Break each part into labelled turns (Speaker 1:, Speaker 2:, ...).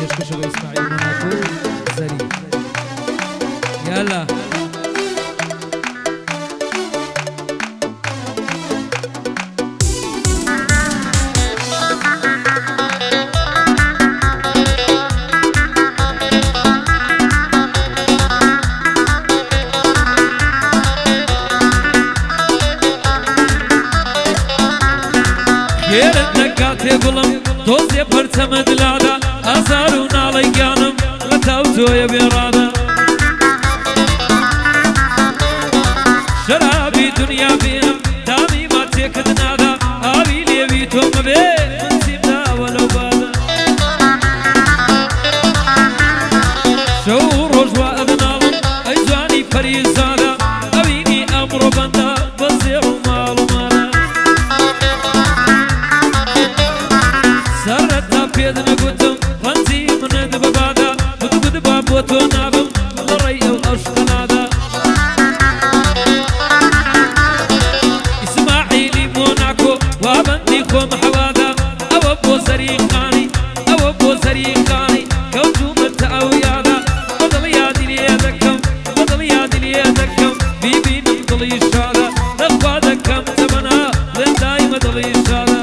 Speaker 1: پێشکەشە بە ئیسماعیل مۆناکۆ زەری یالا
Speaker 2: خێرت نەکاتێ گوڵم تۆزێ پەرچەمە دلادا ئازار و ناڵەی گیانم لە تاو جۆیە بێڕادا شەرابی دنیا بێنم دامی ماچێکت نادا ئاوی لێوی تۆمە بێ من سیم داوە لەو بادا شەو و ڕۆژ وا ئەدەناڵم ئەی جوانی پەریزادا ئەوینی ئەمڕۆ بەندا بە زێڕ و ماڵ و مارە سەرەتا پێت نەگوتم ڕەنجی منت بەبادا گوت با بۆ تۆ نابم لە ڕێی ئەو ئەشقەنادا ئیسماعیلی مۆناکۆ وابەندی خۆم حەوادا ئەوە بۆ زەریقانی ئەوە بۆ زەریقانی کەوتومەتە ئەو یادا بەدڵ یادی لێ دەکەم بەدڵ یادی لێ دەکەم بیبینم دڵی شادا دەخوا دەکەم تەمەنا لێم دایمە دڵی شادا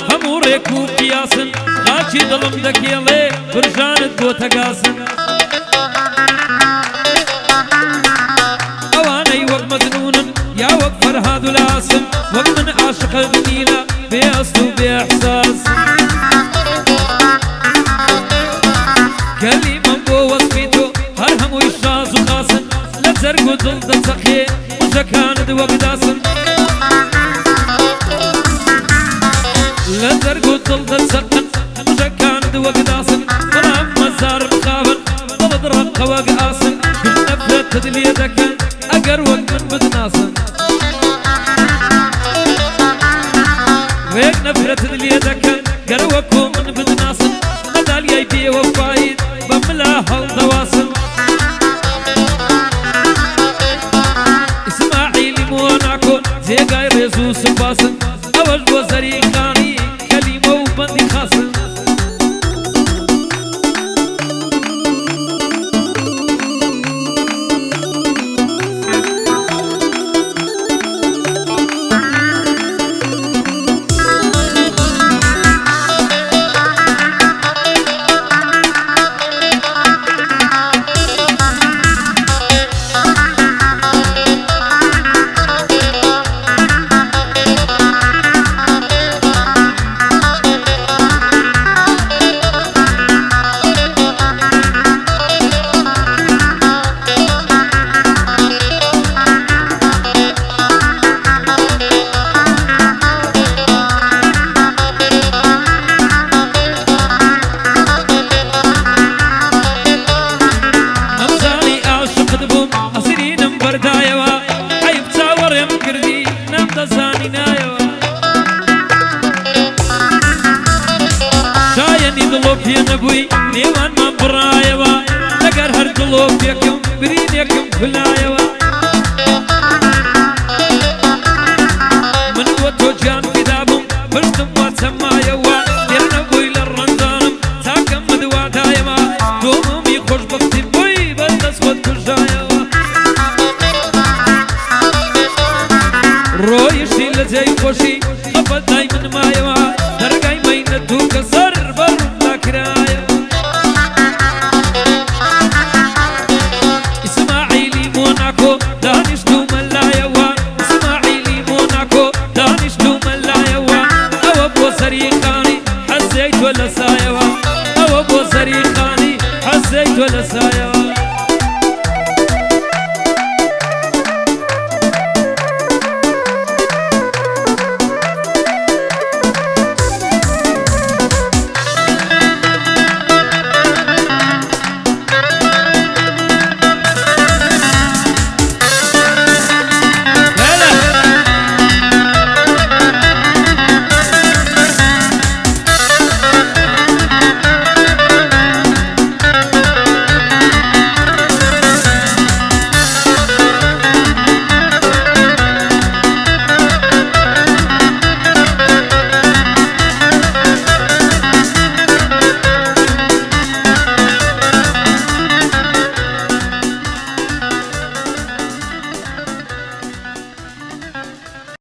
Speaker 2: هەموو ڕێک و قیاسن خاچی دڵم دەکێڵێ برژانت بۆتە گاسن ئەوانەی وەک مەجنونن یا وەک فەرهاد و لاسن وەک من عاشقە بنینە بێ ئەسڵ و بێ ئەحساس کەلیمەم بۆ وەسفی تۆ هەر هەمووی شاز و خاسن لە جەرگ و دڵ دەچەقێ قژەکانت وەک داسن لە جەرگ و دڵ دەچەقن قژەکانت وەک داسن بەڵام مەزار بخاون دڵت ڕەقە وەک ئاسن کژ نەفرەتت لێ دەکەن ئەگەر وەک من بدناسن وێک نەفرەتت لێ دەکەن گەر وەکۆ من بدناسن مەدالیای بێوەفایت بە ملا هەڵدەواسن ئیسماعیلی مۆناکۆ جێگای ڕێز و سوپاسن ئەوەش بۆ زەریقانی کەلیمە و بەندی خاسن شایەنی دڵۆ پێ نەبووی نێوانمان بڕایەوە ئەگەر هەر دڵۆ پێکەم برینێکم بلایەوە من بۆ تۆ گیان فیدا بووم پشتم وا چەمایەوە لێر نەبووی لە ڕەنجانم چاکەم مدوادایەوە دۆمەمی خۆشبەختیم بووی بەدەستوەت کوژایەوە ڕۆیشتی لە جێی خۆشی خەفەت دای من مایەوە دەرگای مەینەت و کە سەر بەڕوودا کرایەوە ئیسماعیلی مۆناکۆ دانیشتومە لایەوە ئیسماعیلی مۆناکۆ دانیشتومە لایەوە ئەوە بۆ زەریقانی حەزەی تۆ لە سایەوە ئەوە بۆ زەریقانی حەزەی تۆ لە سایەوە